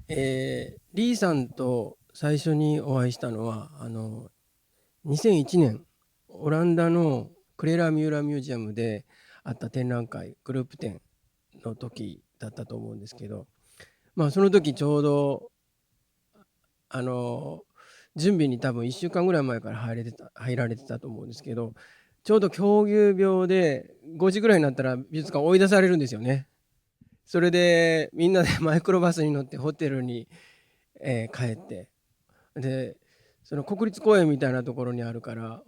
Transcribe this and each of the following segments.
リーさんと最初にお会いしたのは、2001年、オランダのクレラ・ミューラミュージアムであった展覧会、グループ展の時だったと思うんですけど、まあ、その時ちょうど、あの、準備に多分1週間ぐらい前から入られてたと思うんですけど、ちょうど狂牛病で5時ぐらいになったら美術館追い出されるんですよね。それでみんなでマイクロバスに乗ってホテルに、帰って、で、その国立公園みたいなところにあるから、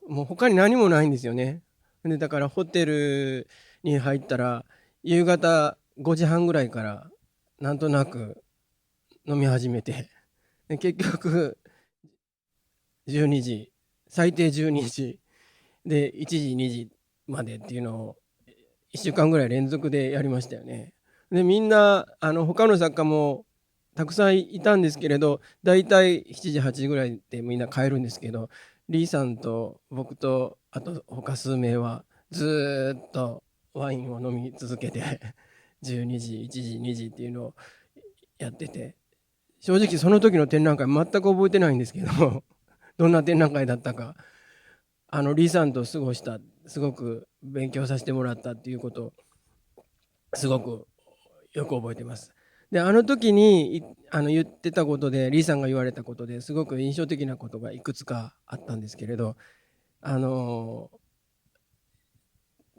もう他に何もないんですよね。で、だからホテルに入ったら、夕方5時半ぐらいからなんとなく飲み始めて、で結局12時、最低12時で1時、2時までっていうのを1週間ぐらい連続でやりましたよね。で、みんな、他の作家もたくさんいたんですけれど、だいたい7時、8時ぐらいでみんな帰るんですけど、リーさんと僕と、あと他数名は、ずーっとワインを飲み続けて、12時、1時、2時っていうのをやってて、正直その時の展覧会全く覚えてないんですけど、どんな展覧会だったか、リーさんと過ごした、すごく勉強させてもらったっていうことを、すごくよく覚えてます。で、あの時に言ってたことで、リーさんが言われたことですごく印象的なことがいくつかあったんですけれど、あの、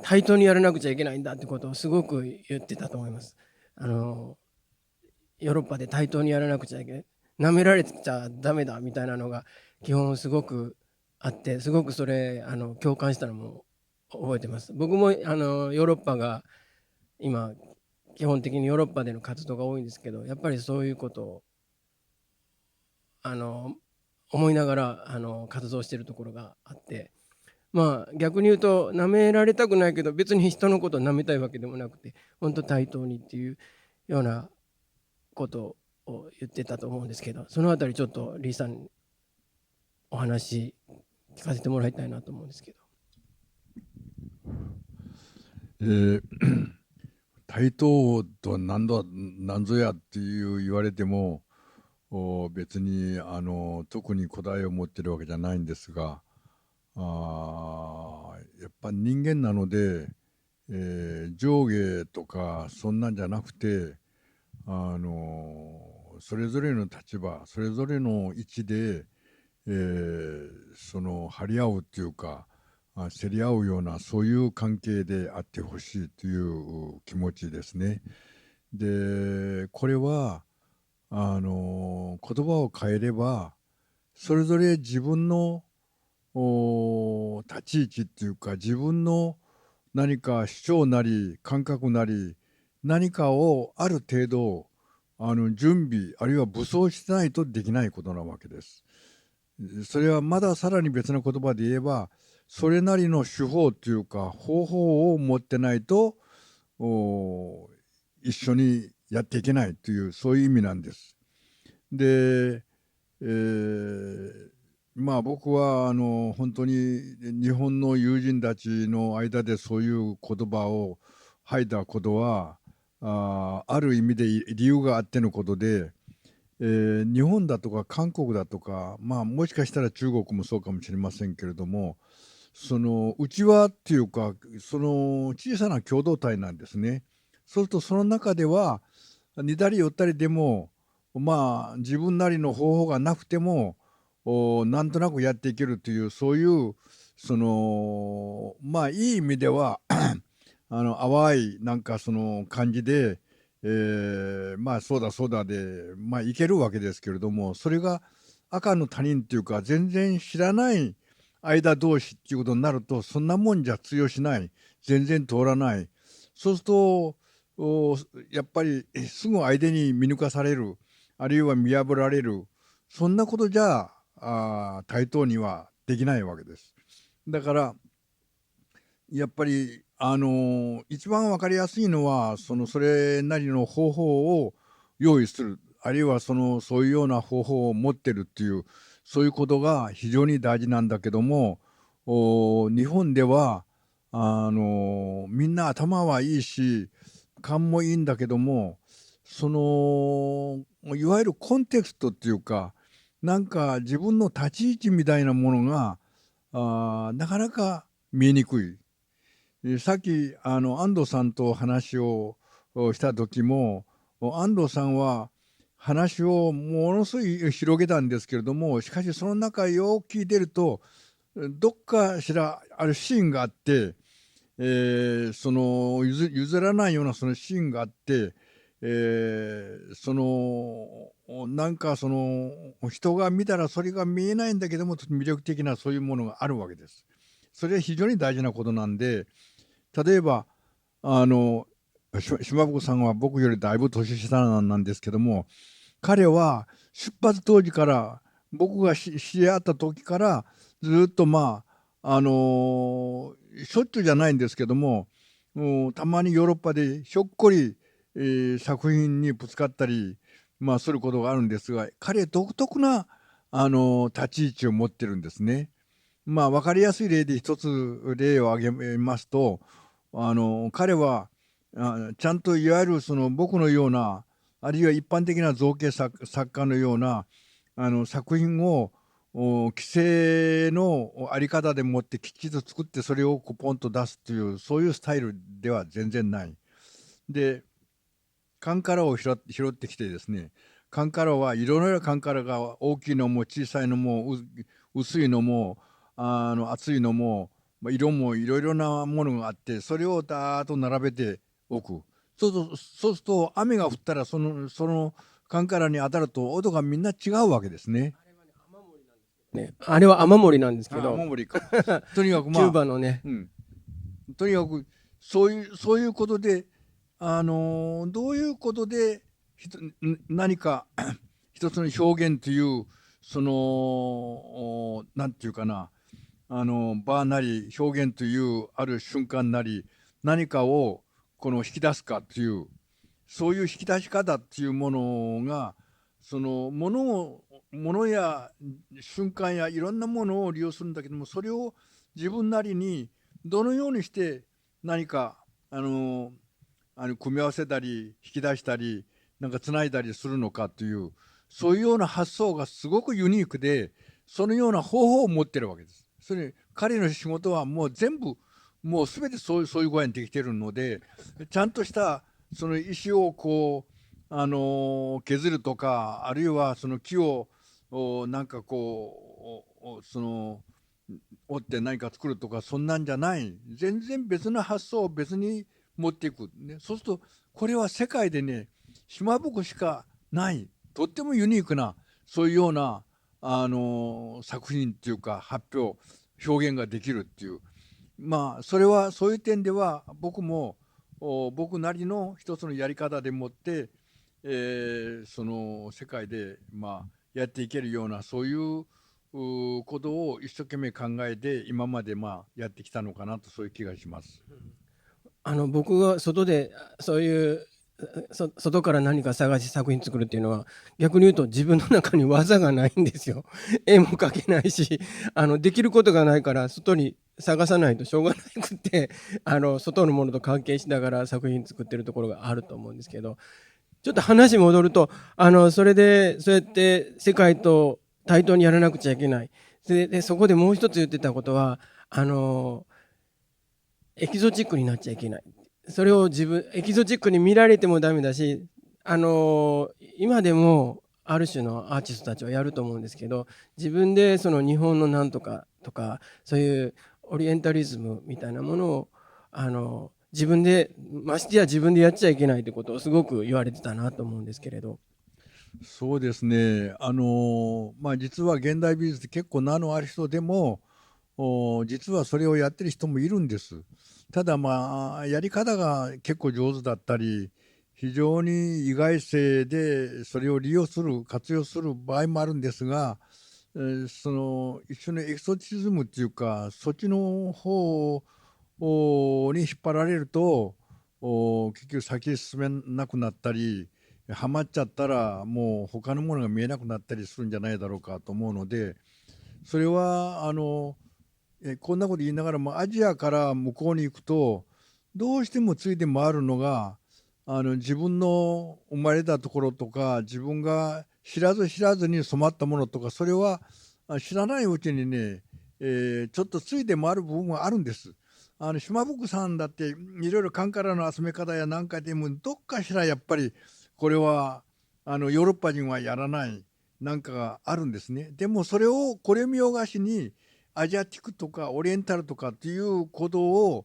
対等にやらなくちゃいけないんだってことをすごく言ってたと思います。あの、ヨーロッパで対等にやらなくちゃいけない。舐められちゃダメだみたいなのが基本すごくあって、すごくそれ、共感したのも覚えてます。僕も、ヨーロッパが今、基本的にヨーロッパでの活動が多いんですけど、やっぱりそういうことをあの思いながら活動しているところがあって、まあ逆に言うと舐められたくないけど別に人のことを舐めたいわけでもなくて、本当対等にっていうようなことを言ってたと思うんですけど、そのあたりちょっとリーさんにお話聞かせてもらいたいなと思うんですけど。えー対等とは何ぞやって言われても、別に特に答えを持ってるわけじゃないんですが、やっぱ人間なので、上下とかそんなんじゃなくて、それぞれの立場それぞれの位置で、その張り合うっていうか、競り合うようなそういう関係であってほしいという気持ちですね。でこれは言葉を変えればそれぞれ自分の立ち位置っていうか自分の何か主張なり感覚なり何かをある程度準備あるいは武装してないとできないことなわけです。それはまださらに別の言葉で言えばそれなりの手法というか方法を持ってないと一緒にやっていけないというそういう意味なんです。で、まあ僕は本当に日本の友人たちの間でそういう言葉を吐いたことはある意味で理由があってのことで、日本だとか韓国だとか、まあ、もしかしたら中国もそうかもしれませんけれどもその内輪っていうかその小さな共同体なんですね。そうするとその中では似たり寄ったりでもまあ自分なりの方法がなくてもなんとなくやっていけるというそういうそのまあいい意味では淡いなんかその感じで、まあそうだそうだでまあいけるわけですけれどもそれが赤の他人っていうか全然知らない間同士っていうことになるとそんなもんじゃ通用しない全然通らないそうするとやっぱりすぐ相手に見抜かされるあるいは見破られるそんなことじゃ対等にはできないわけです。だからやっぱり一番わかりやすいのはそれなりの方法を用意するあるいはそういうような方法を持ってるっていうそういうことが非常に大事なんだけども日本ではみんな頭はいいし勘もいいんだけどもいわゆるコンテクストっていうか、なんか自分の立ち位置みたいなものがなかなか見えにくい。さっき安藤さんと話をした時も、安藤さんは話をものすごい広げたんですけれども、しかしその中よく聞いてると、どっかしらあるシーンがあって、その譲らないようなそのシーンがあって、なんかその人が見たらそれが見えないんだけども魅力的なそういうものがあるわけです。それは非常に大事なことなんで、例えば島袋さんは僕よりだいぶ年下なんですけども、彼は出発当時から僕が知り合った時からずっとしょっちゅうじゃないんですけども、たまにヨーロッパでひょっこり、作品にぶつかったり、することがあるんですが、彼独特な立ち位置を持ってるんですね。分かりやすい例で一つ例を挙げますと、彼はちゃんといわゆるその僕のような、あるいは一般的な造形作家のような作品を規制のあり方でもってきっちりと作ってそれをポンと出すというそういうスタイルでは全然ない。でカンカラを拾ってきてですね、カンカラはいろいろなカンカラが大きいのも小さいのも薄いのも厚いのも、色もいろいろなものがあって、それをダーッと並べておく。そうすると雨が降ったらそのカンカラに当たると音がみんな違うわけですね。ね、あれは雨漏りなんですけど、雨漏りか。とにかくキューバのね、とにかくそういうことで、どういうことで何か一つの表現というそのなんていうかな、場なり表現というある瞬間なり何かをこの引き出すかというそういう引き出し方っていうものがそのものや瞬間やいろんなものを利用するんだけども、それを自分なりにどのようにして何か組み合わせたり引き出したりなんかつないだりするのかというそういうような発想がすごくユニークで、そのような方法を持ってるわけです。それ彼の仕事はもう全部もう全てそういう具合にできてるので、ちゃんとしたその石をこう削るとか、あるいはその木をなんかこうその折って何か作るとかそんなんじゃない、全然別の発想を別に持っていく、ね、そうするとこれは世界でね島袋しかないとってもユニークなそういうような作品っていうか発表表現ができるっていう、それはそういう点では僕も僕なりの一つのやり方でもって、その世界でやっていけるようなそういうことを一生懸命考えて今までやってきたのかなとそういう気がします。僕が外でそういう外から何か探し作品作るっていうのは逆に言うと自分の中に技がないんですよ。絵も描けないしできることがないから外に探さないとしょうがなくって外のものと関係しながら作品作ってるところがあると思うんですけど、ちょっと話戻るとそれでそうやって世界と対等にやらなくちゃいけない。でそこでもう一つ言ってたことはエキゾチックになっちゃいけない。それをエキゾチックに見られてもダメだし、今でもある種のアーティストたちはやると思うんですけど、自分でその日本のなんとかとか、そういうオリエンタリズムみたいなものを、自分で、ましてや自分でやっちゃいけないってことをすごく言われてたなと思うんですけれど。そうですね、実は現代美術って結構名のある人でも実はそれをやってる人もいるんです。ただやり方が結構上手だったり非常に意外性でそれを利用する活用する場合もあるんですが、その一緒にエクソチズムっていうかそっちの方に引っ張られると結局先へ進めなくなったりはまっちゃったらもう他のものが見えなくなったりするんじゃないだろうかと思うので、それはこんなこと言いながらもアジアから向こうに行くとどうしてもついて回るのが自分の生まれたところとか自分が知らず知らずに染まったものとか、それは知らないうちにね、ちょっとついて回る部分があるんです。島袋さんだっていろいろカンカラの集め方や何かでもどっかしらやっぱりこれはヨーロッパ人はやらないなんかがあるんですね。でもそれをこれ見よがしにアジアティックとかオリエンタルとかっていうことを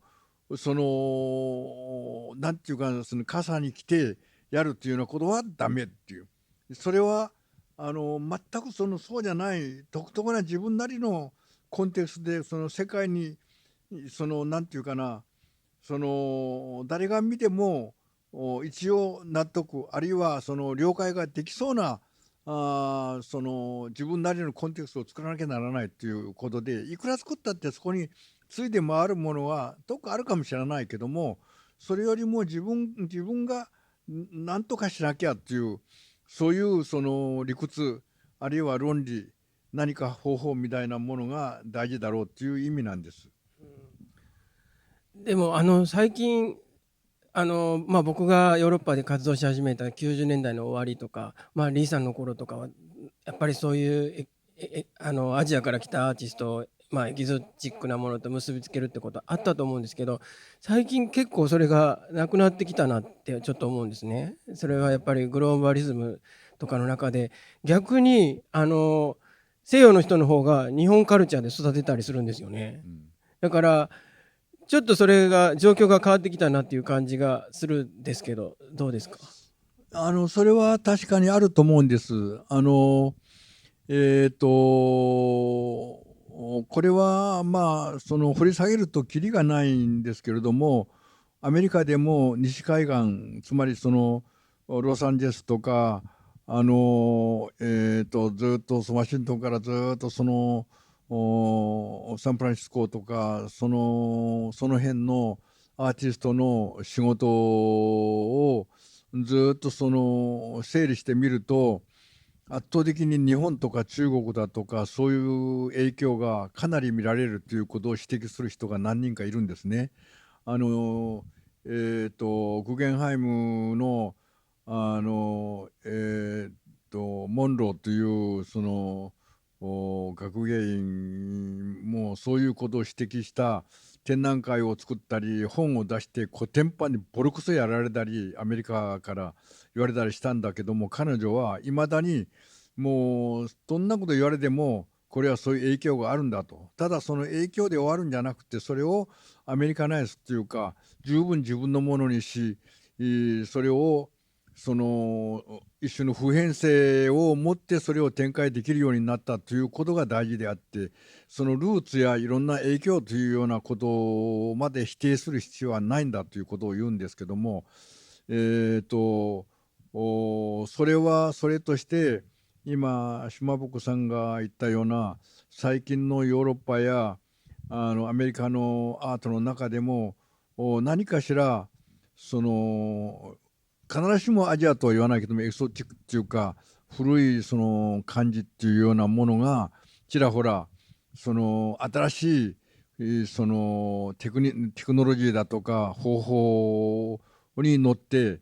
なんていうかその傘に来てやるっていうようなことはダメっていう。それは全くそうじゃない独特な自分なりのコンテクストでその世界になんていうかな、誰が見ても一応納得あるいは了解ができそうな自分なりのコンテクストを作らなきゃならないっていうことで、いくら作ったってそこについて回るものはどっかあるかもしれないけども、それよりも自分が何とかしなきゃっていうそういう理屈あるいは論理、何か方法みたいなものが大事だろうっていう意味なんです。でも最近僕がヨーロッパで活動し始めた90年代の終わりとか、リーさんの頃とかはやっぱりそういうアジアから来たアーティストを、エキゾチックなものと結びつけるってことはあったと思うんですけど、最近結構それがなくなってきたなってちょっと思うんですね。それはやっぱりグローバリズムとかの中で逆に西洋の人の方が日本カルチャーで育てたりするんですよね。だからちょっとそれが状況が変わってきたなっていう感じがするんですけど、どうですか？それは確かにあると思うんです。これは掘り下げるとキリがないんですけれども、アメリカでも西海岸、つまりロサンゼルスとかずっとワシントンからずっとサンフランシスコとかその辺のアーティストの仕事をずっと整理してみると、圧倒的に日本とか中国だとかそういう影響がかなり見られるということを指摘する人が何人かいるんですね。グゲンハイムのモンローという学芸員もそういうことを指摘した展覧会を作ったり本を出してコテンパンにボロクソやられたりアメリカから言われたりしたんだけども、彼女はいまだにもうどんなこと言われてもこれはそういう影響があるんだと。ただその影響で終わるんじゃなくて、それをアメリカナイズっていうか十分自分のものにし、それを一種の普遍性を持ってそれを展開できるようになったということが大事であって、そのルーツやいろんな影響というようなことまで否定する必要はないんだということを言うんですけども、それはそれとして今島袋さんが言ったような最近のヨーロッパやアメリカのアートの中でも何かしら必ずしもアジアとは言わないけどもエキゾチックっていうか古い感じっていうようなものがちらほら新しいテクノロジーだとか方法に乗って、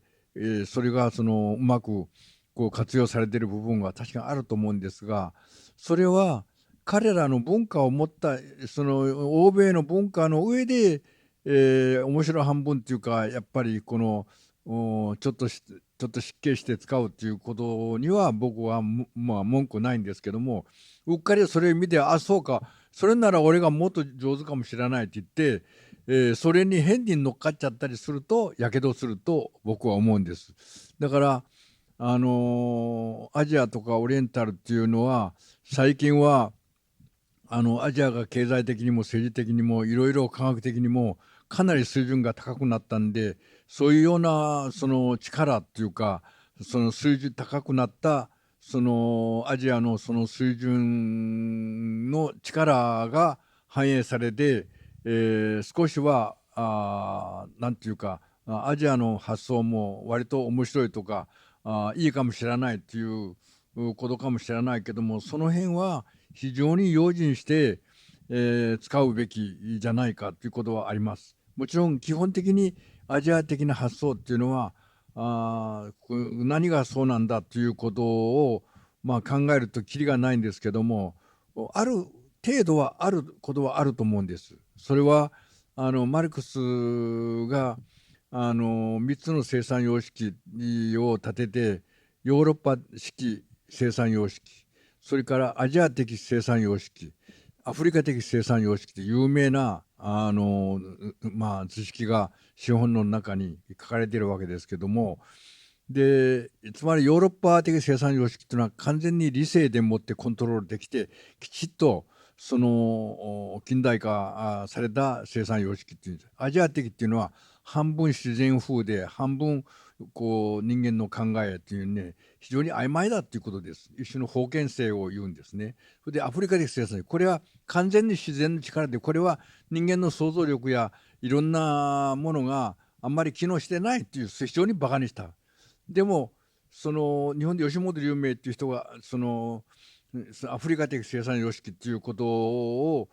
それがうまくこう活用されている部分が確かにあると思うんですが、それは彼らの文化を持った欧米の文化の上で、面白半分っていうかやっぱりちょっと失敬して使うっていうことには僕は文句ないんですけども、うっかりそれ見てそうかそれなら俺がもっと上手かもしれないって言って、それに変に乗っかっちゃったりするとやけどすると僕は思うんです。だからアジアとかオリエンタルっていうのは最近はアジアが経済的にも政治的にもいろいろ科学的にもかなり水準が高くなったんで、そういうような力っていうか水準高くなったアジアの水準の力が反映されて、少しはなんていうかアジアの発想も割と面白いとかいいかもしれないっていうことかもしれないけども、その辺は非常に用心して、使うべきじゃないかということはあります。もちろん基本的にアジア的な発想っていうのは何がそうなんだということを、考えるときりがないんですけども、ある程度はあることはあると思うんです。それはマルクスが3つの生産様式を立てて、ヨーロッパ式生産様式、それからアジア的生産様式、アフリカ的生産様式という有名な図式が資本論の中に書かれているわけですけども、でつまりヨーロッパ的生産様式というのは完全に理性でもってコントロールできて、きちっとその近代化された生産様式っていうんです。アジア的っていうのは半分自然風で半分こう人間の考えっていうね、非常に曖昧だっていうことです。一種の封建性を言うんですね。それでアフリカ的生産、これは完全に自然の力で、これは人間の想像力やいろんなものがあんまり機能してないっていう、非常にバカにした。でもその日本で吉本龍明っていう人がそのアフリカ的生産様式っていうことを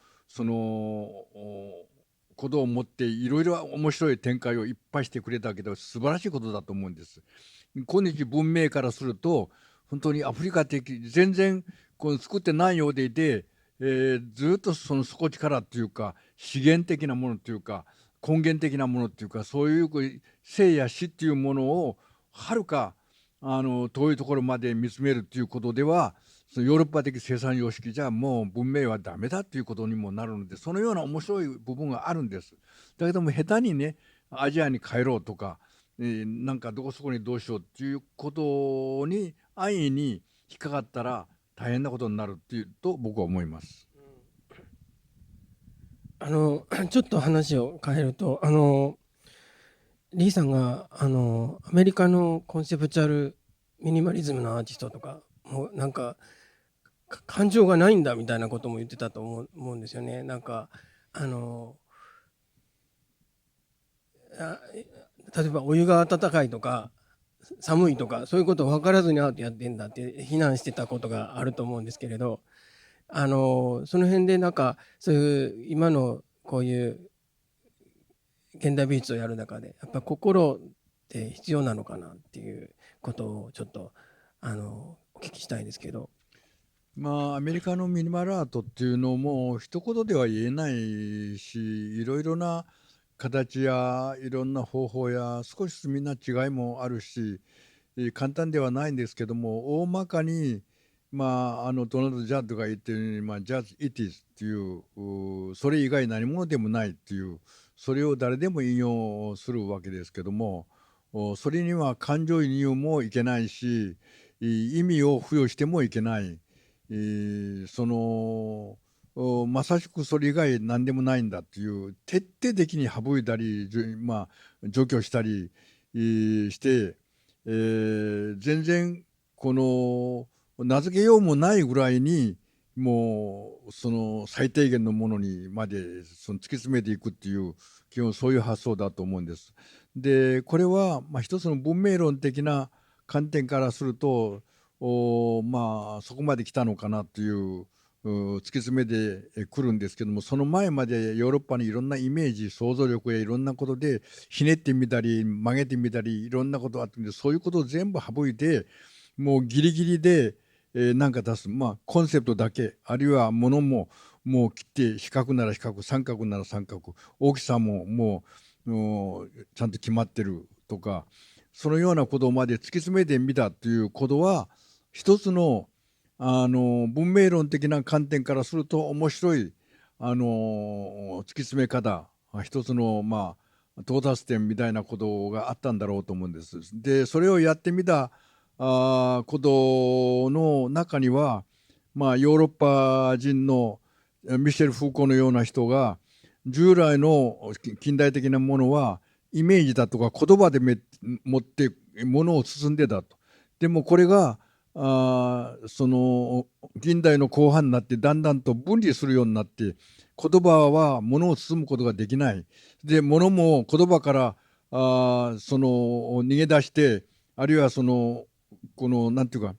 ことを持っていろいろ面白い展開をいっぱいしてくれたけど、素晴らしいことだと思うんです。今日文明からすると本当にアフリカ的全然こう作ってないようでいて、ずっとその底力っていうか資源的なものっていうか根源的なものっていうか、そういう生や死っていうものをはるか遠いところまで見つめるっていうことでは、そのヨーロッパ的生産様式じゃもう文明はダメだっていうことにもなるので、そのような面白い部分があるんです。だけども下手にねアジアに帰ろうとか、なんかどこそこにどうしようっていうことに安易に引っかかったら大変なことになるっていうと僕は思います。ちょっと話を変えると、リーさんがアメリカのコンセプチュアルミニマリズムのアーティストとかもうなんか感情がないんだみたいなことも言ってたと思うんですよね。なんかあの例えばお湯が温かいとか寒いとかそういうことを分からずにアートやってんだって非難してたことがあると思うんですけれど、その辺でなんかそういう今のこういう現代美術をやる中でやっぱ心って必要なのかなっていうことをちょっとお聞きしたいですけど。アメリカのミニマルアートっていうのも一言では言えないし、いろいろな形やいろんな方法や少しずつみんな違いもあるし、簡単ではないんですけども、大まかに、ドナルド・ジャッドが言ってるように、ジャズ・イティスっていうそれ以外何者でもないっていう、それを誰でも引用するわけですけども、それには感情移入もいけないし、意味を付与してもいけない。まさしくそれ以外何でもないんだっていう徹底的に省いたり、除去したり、して、全然この名付けようもないぐらいにもうその最低限のものにまでその突き詰めていくっていう基本そういう発想だと思うんです。でこれは一つの文明論的な観点からするとそこまで来たのかなっていう突き詰めてくるんですけども、その前までヨーロッパにいろんなイメージ想像力やいろんなことでひねってみたり曲げてみたりいろんなことがあってんで、そういうことを全部省いてもうギリギリで何か出す、コンセプトだけ、あるいはものももう切って四角なら四角三角なら三角、大きさももうちゃんと決まってるとか、そのようなことまで突き詰めてみたということは一つの文明論的な観点からすると面白い突き詰め方、一つの到達点みたいなことがあったんだろうと思うんです。でそれをやってみたことの中には、ヨーロッパ人のミシェル・フーコーのような人が従来の近代的なものはイメージだとか言葉で持ってものを包んでたと。でもこれがその近代の後半になってだんだんと分離するようになって、言葉は物を包むことができない。で物も言葉からその逃げ出して、あるいはこのなんていうか、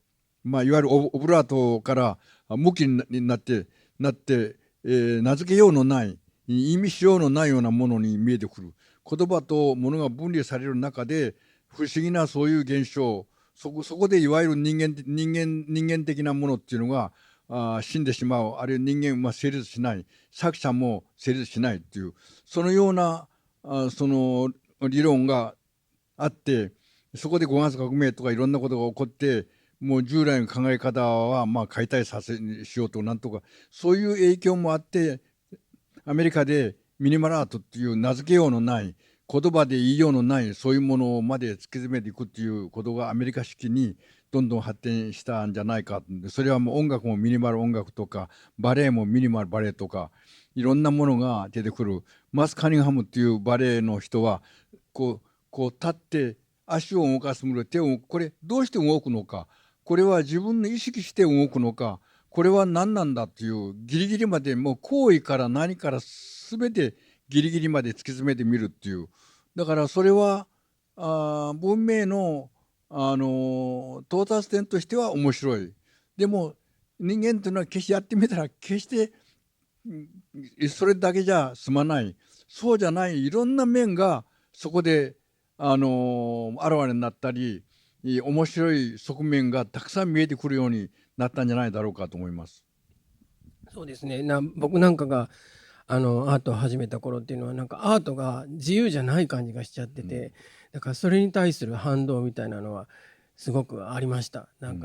いわゆるオブラートから無機になって名付けようのない意味しようのないようなものに見えてくる。言葉と物が分離される中で不思議なそういう現象、そこでいわゆる人間的なものっていうのが死んでしまう、あるいは人間は成立しない、作者も成立しないっていう、そのようなその理論があって、そこで5月革命とかいろんなことが起こって、もう従来の考え方はまあ解体しようとなんとか、そういう影響もあって、アメリカでミニマルアートっていう名付けようのない、言葉で言いようのないそういうものまで突き詰めていくっていうことがアメリカ式にどんどん発展したんじゃないか。それはもう音楽もミニマル音楽とか、バレエもミニマルバレエとか、いろんなものが出てくる。マス・カニンハムっていうバレエの人はこう立って足を動かすもの、手をこれどうして動くのか、これは自分の意識して動くのか、これは何なんだっていうギリギリまで、もう行為から何から全てギリギリまで突き詰めてみるっていう。だからそれは文明の、到達点としては面白い。でも人間というのは決してやってみたら決してそれだけじゃ済まない、そうじゃないいろんな面がそこであらわになったり、面白い側面がたくさん見えてくるようになったんじゃないだろうかと思います。そうですね。僕なんかがアートを始めた頃っていうのはなんかアートが自由じゃない感じがしちゃってて、だからそれに対する反動みたいなのはすごくありました。なん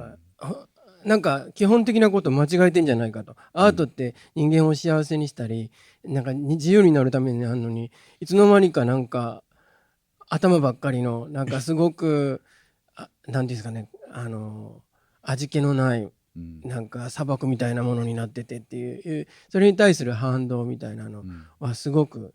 か基本的なこと間違えてんじゃないかと。アートって人間を幸せにしたり、なんか自由になるためにあるのに、いつの間にかなんか頭ばっかりの、なんかすごく、なんていうんですかね、味気のない、なんか砂漠みたいなものになっててっていう、それに対する反動みたいなのはすごく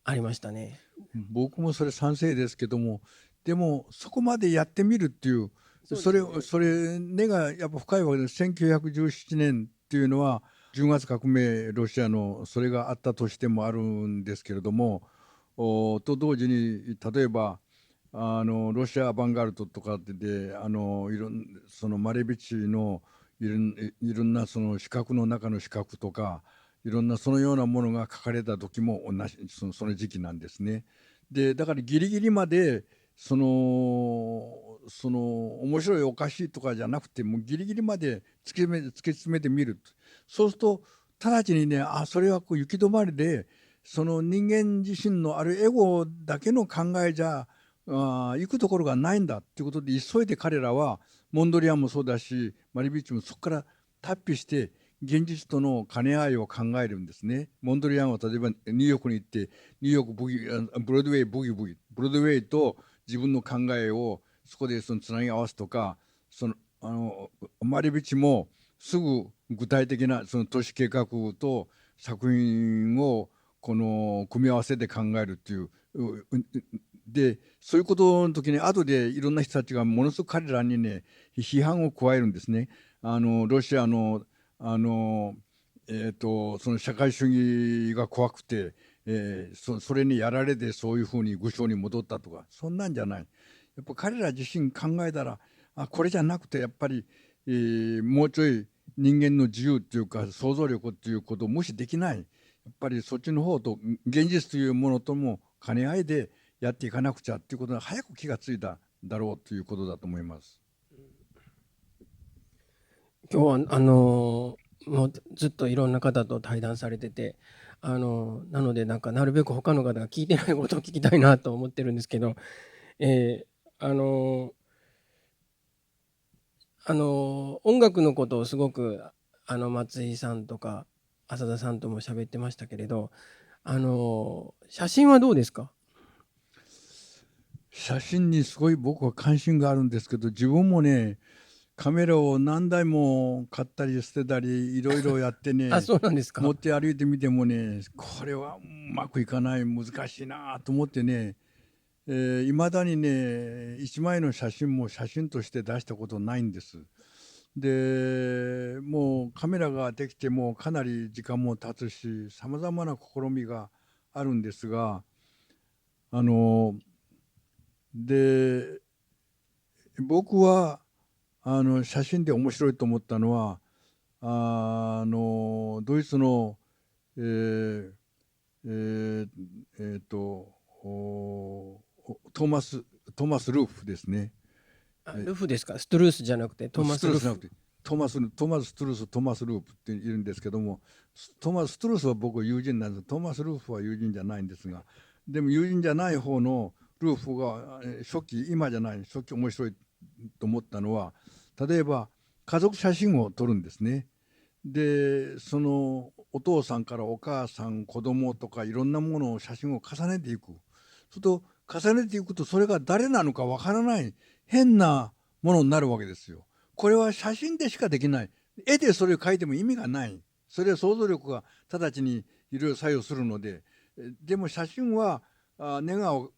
ありましたね。僕もそれ賛成ですけども、でもそこまでやってみるっていう、それ根がやっぱ深いわけです。1917年っていうのは10月革命、ロシアのそれがあったとしてもあるんですけれども、と同時に例えばロシアアバンガルトとかでそのマレビチのいろんなその四角の中の四角とか、いろんなそのようなものが書かれた時も同じその時期なんですね。でだからギリギリまでその面白いおかしいとかじゃなくて、もうギリギリまで突き詰めてみる。そうすると直ちにね、それはこう行き止まりで、その人間自身のあるエゴだけの考えじゃ行くところがないんだっていうことで、急いで彼らはモンドリアンもそうだしマリビッチもそこから脱皮して現実との兼ね合いを考えるんですね。モンドリアンは例えばニューヨークに行ってニューヨークブロードウェイブギブギブロードウェイと自分の考えをそこでそのつなぎ合わすとか、そのマリビッチもすぐ具体的なその都市計画と作品をこの組み合わせて考えるっていう。でそういうことの時に後でいろんな人たちがものすごく彼らにね批判を加えるんですね。ロシアのその社会主義が怖くて、それにやられてそういうふうに愚性に戻ったとか、そんなんじゃない。やっぱ彼ら自身考えたらこれじゃなくてやっぱり、もうちょい人間の自由っていうか想像力っていうことを無視できない。やっぱりそっちの方と現実というものとも兼ね合いでやっていかなくちゃっていうことが早く気がついただろうということだと思います。今日はもうずっといろんな方と対談されてて、なのでなんかなるべく他の方が聞いてないことを聞きたいなと思ってるんですけど、えーあの音楽のことをすごく松井さんとか浅田さんとも喋ってましたけれど、写真はどうですか？写真にすごい僕は関心があるんですけど、自分もねカメラを何台も買ったり捨てたりいろいろやってあ、ね、そうなんですか。持って歩いてみてもね、これはうまくいかない、難しいなと思ってね、いまだにね一枚の写真も写真として出したことないんです。でもうカメラができてもかなり時間も経つし、さまざまな試みがあるんですが、あので僕は写真で面白いと思ったのはドイツの、えーえーえーとトーマス・トマス・ルーフですね。ルフですか？ストゥルースじゃなくてトマス・ルーフ。ストゥルースじゃなくてトマス・ストゥルース、トマス・ループっているんですけども、トマス・ストゥルースは僕友人なんです。トマス・ルーフは友人じゃないんですが、でも友人じゃない方のルーフが初期、今じゃない初期面白いと思ったのは、例えば家族写真を撮るんですね。でそのお父さんからお母さん、子供とかいろんなものを写真を重ねていく。すると重ねていくとそれが誰なのかわからない変なものになるわけですよ。これは写真でしかできない。絵でそれを描いても意味がない。それは想像力が直ちにいろいろ作用するので、でも写真はネガを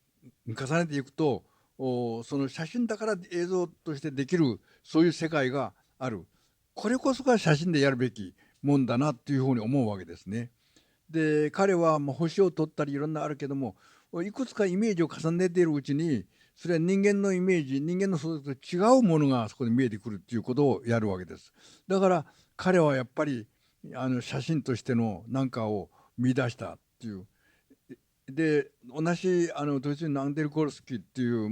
重ねていくとその写真だから映像としてできるそういう世界がある。これこそが写真でやるべきもんだなっていうふうに思うわけですね。で彼は星を撮ったりいろんなあるけども、いくつかイメージを重ねているうちにそれは人間のイメージ、人間の想像と違うものがそこで見えてくるっていうことをやるわけです。だから彼はやっぱり写真としての何かを見出したっていう。で同じドイツ人のアンデル・コルスキーっていう、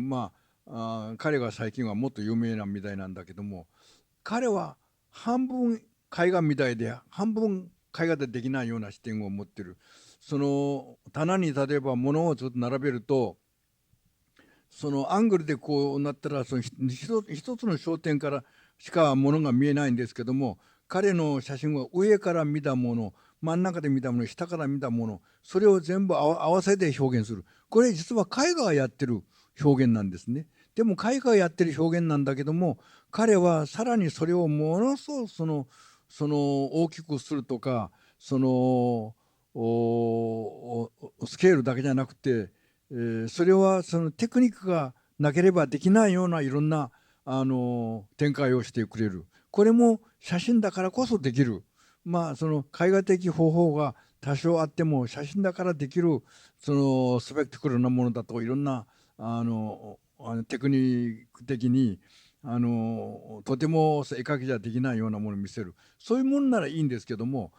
彼が最近はもっと有名なみたいなんだけども、彼は半分絵画みたいで半分絵画でできないような視点を持ってる。その棚に例えば物をちょっと並べると、そのアングルでこうなったらその一つの焦点からしか物が見えないんですけども、彼の写真は上から見たもの、真ん中で見たもの、下から見たもの、それを全部合わせて表現する。これ実は絵画がやってる表現なんですね。でも絵画がやってる表現なんだけども、彼はさらにそれをものすごく大きくするとか、そのスケールだけじゃなくて、それはそのテクニックがなければできないようないろんな展開をしてくれる。これも写真だからこそできる。その絵画的方法が多少あっても写真だからできるそのスペクティクルなものだといろんなテクニック的にとても絵描きじゃできないようなものを見せる。そういうものならいいんですけども、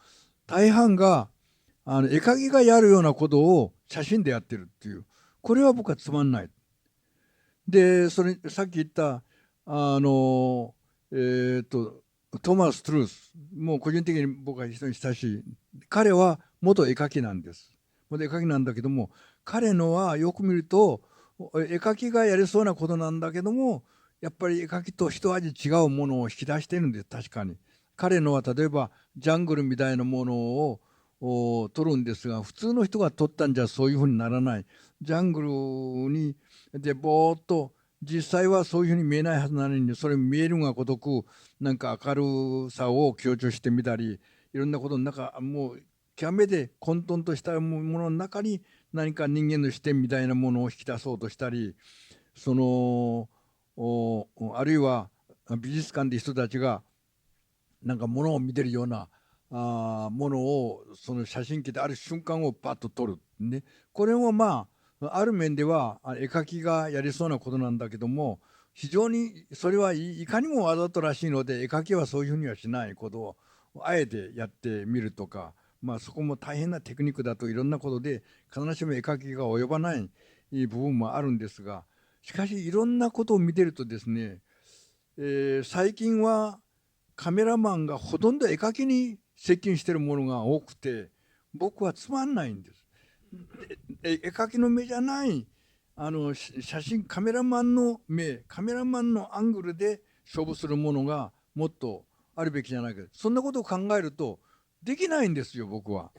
大半が絵描きがやるようなことを写真でやってるっていう、これは僕はつまんない。でそれさっき言ったトマス・トゥルース、もう個人的に僕は非常に親しい。彼は元絵描きなんです。元絵描きなんだけども、彼のはよく見ると絵描きがやりそうなことなんだけども、やっぱり絵描きと一味違うものを引き出してるんです。確かに彼のは例えばジャングルみたいなものを撮るんですが、普通の人が撮ったんじゃそういうふうにならない。ジャングルにでぼーっと、実際はそういうふうに見えないはずなのに、それ見えるがごとくなんか明るさを強調してみたり、いろんなことの中、もう極めて混沌としたものの中に何か人間の視点みたいなものを引き出そうとしたり、そのあるいは美術館で人たちがなんかものを見てるようなものをその写真機である瞬間をパッと撮る、ね、これもある面では絵描きがやりそうなことなんだけども、非常にそれはいかにもわざとらしいので、絵描きはそういうふうにはしないことをあえてやってみるとか、そこも大変なテクニックだといろんなことで必ずしも絵描きが及ばない部分もあるんですが、しかしいろんなことを見てるとですね、最近はカメラマンがほとんど絵描きに接近してるものが多くて、僕はつまんないんです。絵描きの目じゃない写真、カメラマンの目、カメラマンのアングルで勝負するものがもっとあるべきじゃないか。そんなことを考えるとできないんですよ、僕は。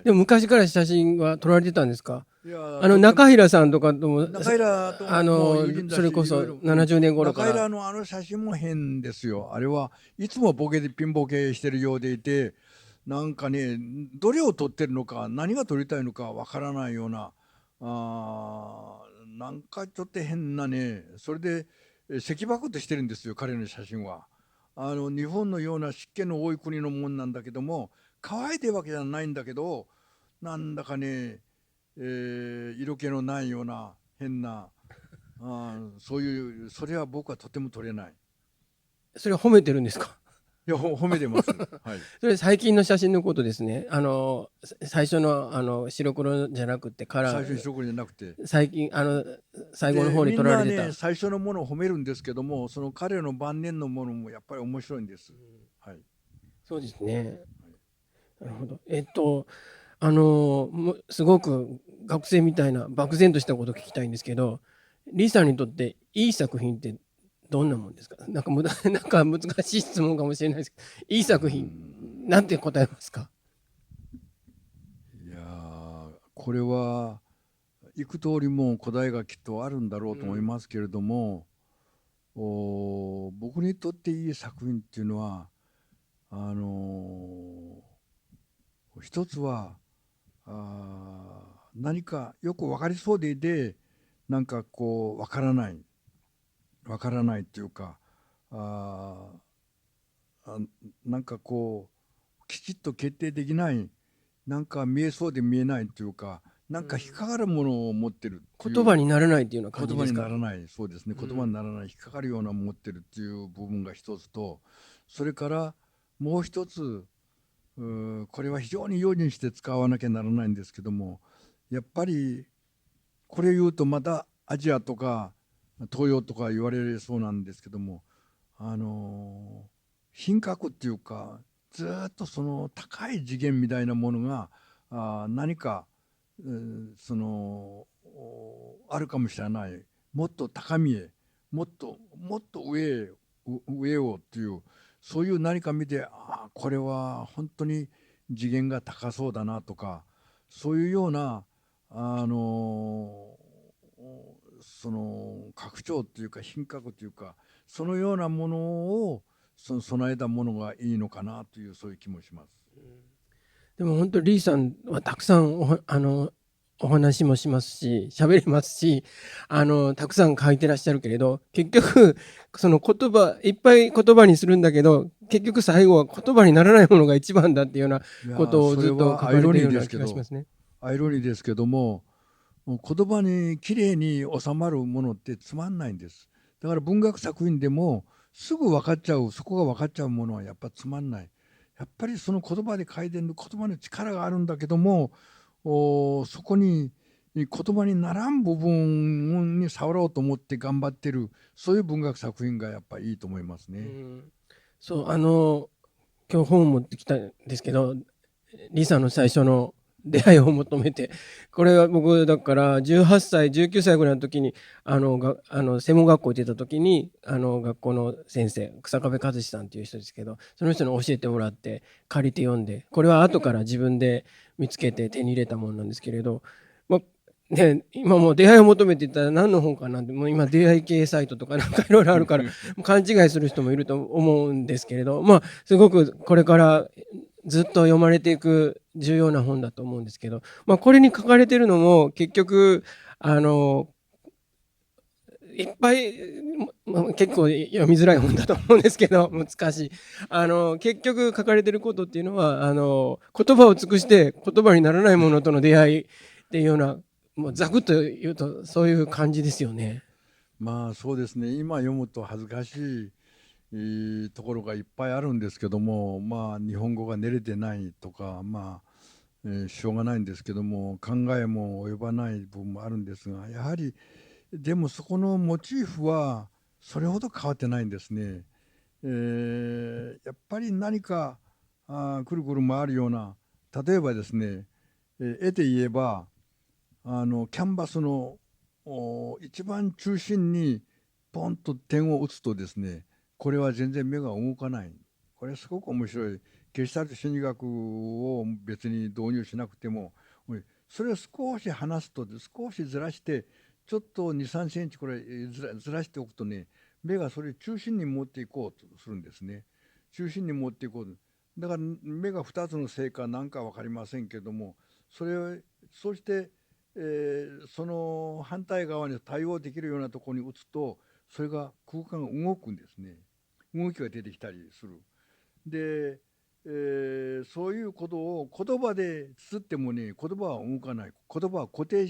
でも昔から写真は撮られてたんですか？いや中平さんとかとも、中平とも友人だし、それこそいろいろ70年頃か中ら。平の写真も変ですよ。あれはいつもボケでピンボケしてるようでいて、なんかね、どれを撮ってるのか何が撮りたいのかわからないような、なんかちょっと変なね、それで石爆としてるんですよ、彼の写真は。日本のような湿気の多い国のもんなんだけども、乾いてるわけじゃないんだけど、なんだかね、色気のないような変な、そういう、それは僕はとても取れない。それは褒めてるんですか？や、褒めてます。はい。それ最近の写真のことですね。最初の白黒じゃなくてカラー、最初に白黒じゃなくて。最近最後ので、方にみんなね、撮られてた。最初のものを褒めるんですけども、その彼の晩年のものもやっぱり面白いんです。はい。そうですね。なるほど。すごく学生みたいな漠然としたことを聞きたいんですけど、リさんにとっていい作品ってどんなもんですか？なんかなんか難しい質問かもしれないですけど、いい作品、なんて答えますか？いやー、これは幾通りも答えがきっとあるんだろうと思いますけれども、僕にとっていい作品っていうのは、あの一つは何かよく分かりそうでなんかこう分からないっていうか、ああなんかこうきちっと決定できない、なんか見えそうで見えないっていうか、なんか引っかかるものを持ってるっていう、言葉にならないっていうような感言葉にじですか？ならない、そうですね、言葉にならない、引っかかるような持ってるっていう部分が一つと、それからもう一つ、これは非常に用心して使わなきゃならないんですけども、やっぱりこれ言うとまたアジアとか東洋とか言われそうなんですけども、品格っていうか、ずっとその高い次元みたいなものが何か、あるかもしれない、もっと高みへ、もっと上をっていう、そういう何か見て、これは本当に次元が高そうだなとか、そういうようなその格調っていうか品格というか、そのようなものを備えたものがいいのかなという、そういう気もします。でも本当リーさんはたくさんお話もしますし、喋りますし、たくさん書いてらっしゃるけれど、結局、その言葉、いっぱい言葉にするんだけど、結局最後は言葉にならないものが一番だっていうようないやそれことをずっと書かれはアイロニーているような気ですけど、がしますね。アイロニーですけども、言葉にきれいに収まるものってつまんないんです。だから文学作品でもすぐ分かっちゃう、そこが分かっちゃうものはやっぱつまんない。やっぱりその言葉で書いてる言葉の力があるんだけども、そこに言葉にならん部分に触ろうと思って頑張ってる、そういう文学作品がやっぱりいいと思いますね。そう、今日本を持ってきたんですけど、リサの最初の出会いを求めて、これは僕だから18歳、19歳ぐらいの時に、専門学校行ってた時に、学校の先生、草壁和志さんっていう人ですけど、その人に教えてもらって借りて読んで、これは後から自分で見つけて手に入れたものなんですけれど、まあね、今もう出会いを求めて言ったら何の本かなんて、もう今出会い系サイトとかなんかいろいろあるから勘違いする人もいると思うんですけれど、まあすごくこれからずっと読まれていく重要な本だと思うんですけど、まあこれに書かれてるのも結局いっぱい、結構読みづらい本だと思うんですけど、難しい。結局書かれてることっていうのは言葉を尽くして言葉にならないものとの出会いっていうような、もうざくっと言うとそういう感じですよね。まあそうですね、今読むと恥ずかしいところがいっぱいあるんですけども、まあ日本語が練れてないとか、まあ、しょうがないんですけども、考えも及ばない部分もあるんですが、やはりでもそこのモチーフはそれほど変わってないんですね。やっぱり何かくるくる回るような、例えばですね、絵で言えばキャンバスの一番中心にポンと点を打つとですね、これは全然目が動かない。これすごく面白い。ゲシュタルト心理学を別に導入しなくても、それを少し離すと、少しずらして、ちょっと2、3センチこれずらしておくとね、目がそれ中心に持っていこうとするんですね。中心に持っていこう。だから目が2つのせいか何か分かりませんけども、それをそうしてその反対側に対応できるようなところに打つと、それが空間が動くんですね。動きが出てきたりする。で、そういうことを言葉で綴ってもね、言葉は動かない。言葉は固定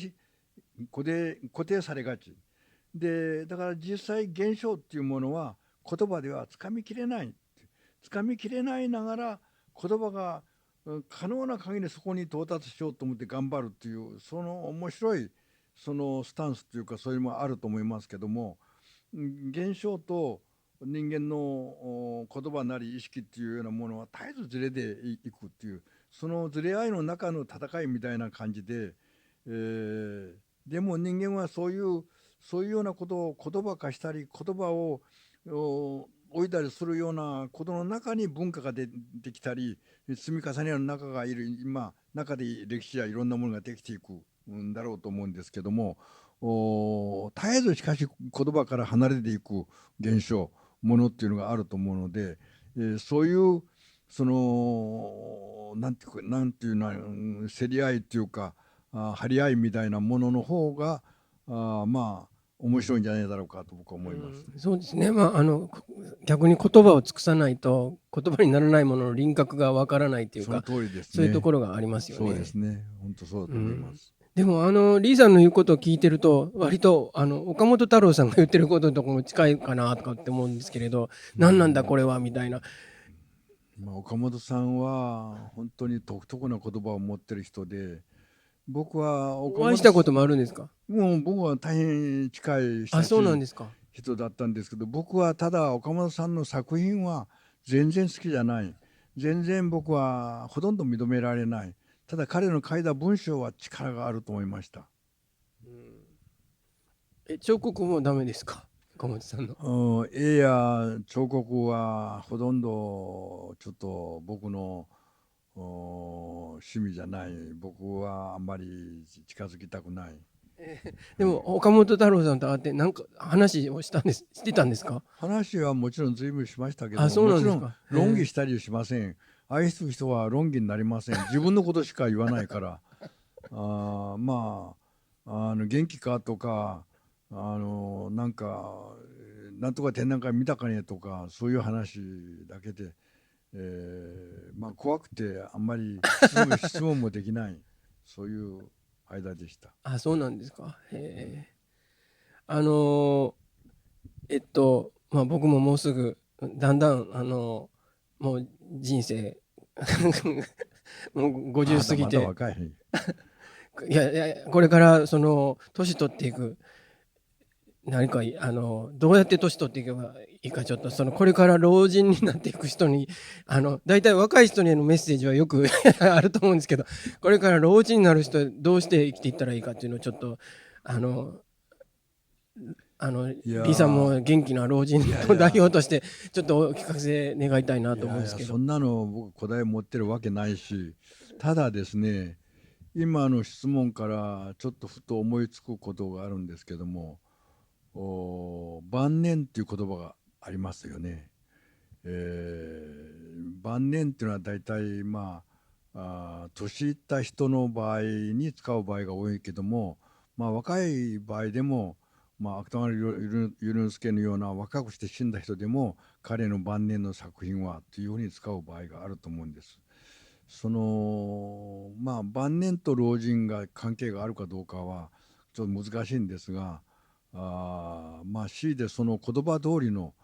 されがち。で、だから実際現象っていうものは言葉ではつかみきれない。つかみきれないながら言葉が可能な限りそこに到達しようと思って頑張るっていうその面白いそのスタンスというかそういうのもあると思いますけども、現象と人間の言葉なり意識っていうようなものは絶えずずれていくっていうそのずれ合いの中の戦いみたいな感じで、でも人間はそういうようなことを言葉化したり言葉を置いたりするようなことの中に文化が出てきたり積み重ねの中がいる今中で歴史やいろんなものができていくんだろうと思うんですけども、絶えずしかし言葉から離れていく現象ものっていうのがあると思うので、そういうそのなんていうの競り合いっていうか張り合いみたいなものの方がまあ面白いんじゃないだろうかと僕は思います。そうですね。逆に言葉を尽くさないと言葉にならないものの輪郭がわからないというか、その通りですそういうとね。ころがありますよそうですね。ね。本当そうだと思います。でもリーさんの言うことを聞いてると割と岡本太郎さんが言ってることとかも近いかなとかって思うんですけれど、何なんだこれはみたいな。岡本さんは本当に独特な言葉を持ってる人で、僕は岡お会い本したこともあるんですか？もう僕は大変近いあ、そうなん親しいですか。人だったんですけど、僕はただ岡本さんの作品は全然好きじゃない。全然僕はほとんど認められない。ただ彼の書いた文章は力があると思いました。彫刻もダメですか？岡本さんの。絵や彫刻はほとんどちょっと僕の趣味じゃない。僕はあんまり近づきたくない。でも岡本太郎さんと会ってなんか話をしてたんですか？話はもちろん随分しましたけどあ、も、そうもちろんなんですか。論議したりしません。愛する人は論議になりません。自分のことしか言わないから。まあ元気かとかなんとか展覧会見たかねとかそういう話だけで、怖くてあんまり質問もできないそういう間でした。あ、そうなんですか。へえ。あの僕ももうすぐだんだんもう人生もう50過ぎまだて、若い。いやいやこれから年取っていく何かどうやって年取っていけばいいか、ちょっとこれから老人になっていく人に大体若い人にのメッセージはよくあると思うんですけど、これから老人になる人どうして生きていったらいいかっていうのをちょっとあのいやリーさんも元気な老人の代表としてちょっとお聞かせ願いたいなと思うんですけど。そんなの僕答え持ってるわけないし、ただですね、今の質問からちょっとふと思いつくことがあるんですけども、晩年っていう言葉がありますよね。晩年っていうのは大体年いった人の場合に使う場合が多いけども、若い場合でも、芥川龍之介のような若くして死んだ人でも彼の晩年の作品はというふうに使う場合があると思うんです。晩年と老人が関係があるかどうかはちょっと難しいんですが、強いてその言葉通りの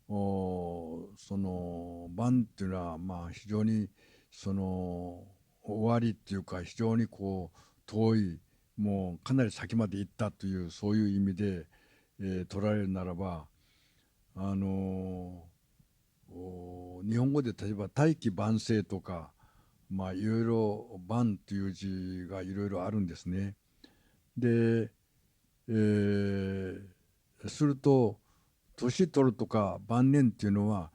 その晩っていうのは非常にその終わりっていうか非常に遠いもうかなり先まで行ったというそういう意味で、捉えるならば日本語で例えば大器晩成とかいろいろ晩という字がいろいろあるんですね。で、すると年取るとか晩年っていうのは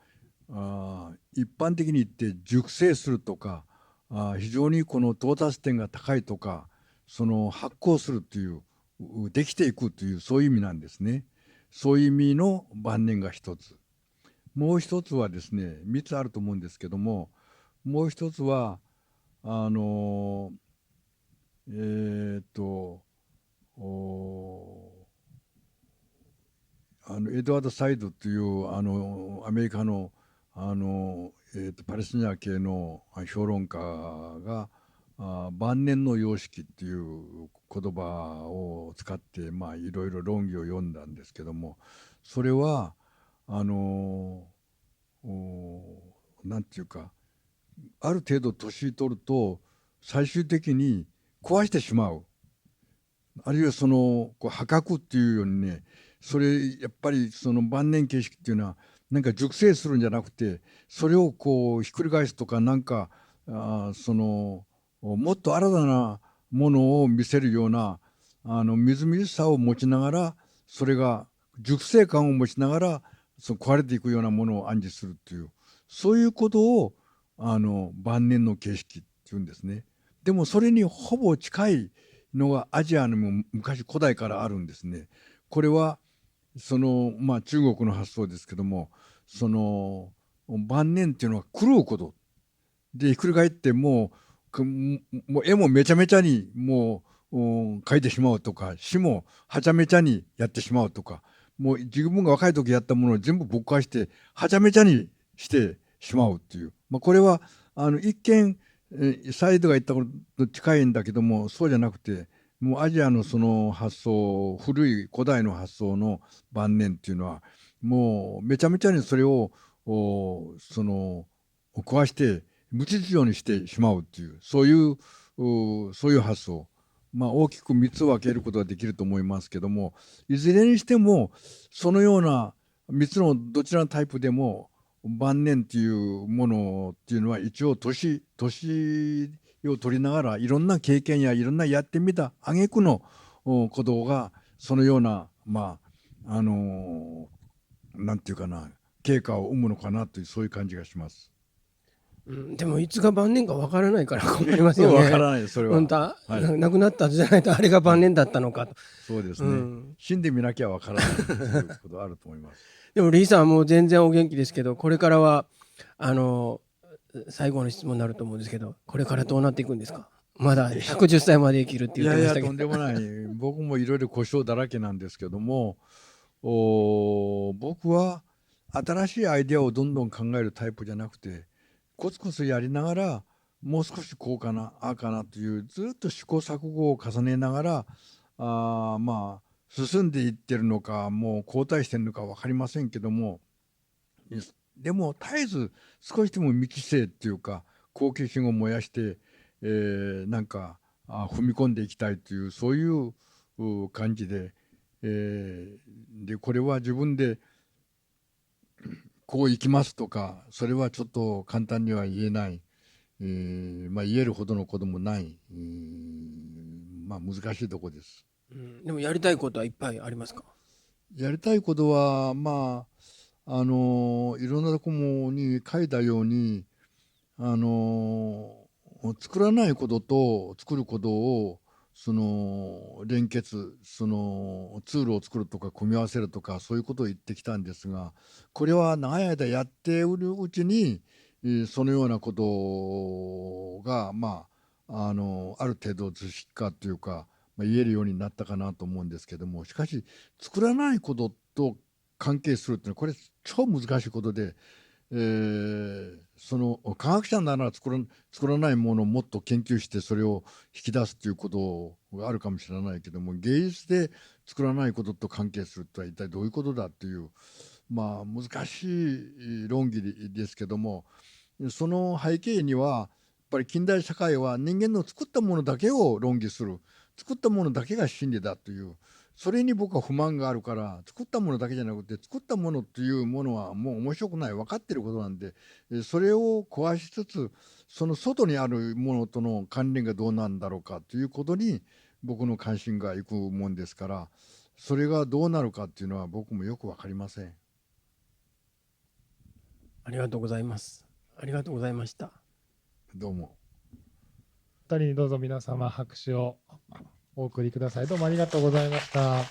一般的に言って熟成するとか非常にこの到達点が高いとかその発酵するというできていくというそういう意味なんですね。そういう意味の晩年が一つ。もう一つはですね3つあると思うんですけども、もう一つはあのえーっとエドワード・サイドというアメリカのパレスチナ系の評論家が晩年の様式っていう言葉を使っていろいろ論議を読んだんですけども、それはあのなんていうか、ある程度年取ると最終的に壊してしまう。あるいは破格っていうようにね、それやっぱりその晩年形式っていうのはなんか熟成するんじゃなくて、それをこうひっくり返すとか、なんかもっと新たなものを見せるようなみずみずしさを持ちながら、それが熟成感を持ちながら壊れていくようなものを暗示するっていう、そういうことを晩年の形式っていうんですね。でもそれにほぼ近いのがアジアにも昔古代からあるんですね。これは中国の発想ですけども、晩年っていうのは狂うことで、ひっくり返ってもう絵もめちゃめちゃにもう描いてしまうとか、詩もはちゃめちゃにやってしまうとか、もう自分が若い時やったものを全部ぶっ壊してはちゃめちゃにしてしまうっていう、これは一見サイドが言ったことと近いんだけども、そうじゃなくて、もうアジアのその発想、古い古代の発想の晩年っていうのはもうめちゃめちゃにそれを壊して無秩序にしてしまうっていう、そういう発想、大きく3つ分けることができると思いますけども、いずれにしてもそのような3つのどちらのタイプでも晩年っていうものっていうのは一応年を取りながらいろんな経験やいろんなやってみた挙句のことがそのようななんていうかな、経過を生むのかなという、そういう感じがします。でもいつが晩年かわからないから困りますよね。わからない、それは。本当は、はい、亡くなった後じゃないとあれが晩年だったのかと。そうですね。死んでみなきゃわからないということあると思います。でもリーさんはもう全然お元気ですけど、これからは最後の質問になると思うんですけど、これからどうなっていくんですか？まだ110歳まで生きるって言ってましたけど。とんでもない。僕もいろいろ故障だらけなんですけども、僕は新しいアイデアをどんどん考えるタイプじゃなくて、コツコツやりながらもう少しこうかなああかなというずっと試行錯誤を重ねながら進んでいってるのか、もう後退してるのか分かりませんけども、でも絶えず少しでも未知性っていうか好奇心を燃やして、なんか踏み込んでいきたいという、そういう感じで、これは自分でこう行きますとか、それはちょっと簡単には言えない、言えるほどのこともない、難しいとこです。でもやりたいことはいっぱいありますか？やりたいことはいろんなところに書いたように、作らないことと作ることを連結、ツールを作るとか組み合わせるとか、そういうことを言ってきたんですが、これは長い間やっているうちにそのようなことがある程度図式化というか、言えるようになったかなと思うんですけども、しかし作らないことと関係するっていうのはこれ超難しいことで、科学者なら作らないものをもっと研究してそれを引き出すということがあるかもしれないけども、芸術で作らないことと関係するとは一体どういうことだっていう、難しい論議ですけども、その背景にはやっぱり近代社会は人間の作ったものだけを論議する、作ったものだけが真理だという、それに僕は不満があるから、作ったものだけじゃなくて作ったものっていうものはもう面白くない、分かってることなんで、それを壊しつつその外にあるものとの関連がどうなんだろうかということに僕の関心がいくもんですから、それがどうなるかっていうのは僕もよく分かりません。ありがとうございます。ありがとうございました。どうも。2人にどうぞ皆様拍手をお送りください。どうもありがとうございました。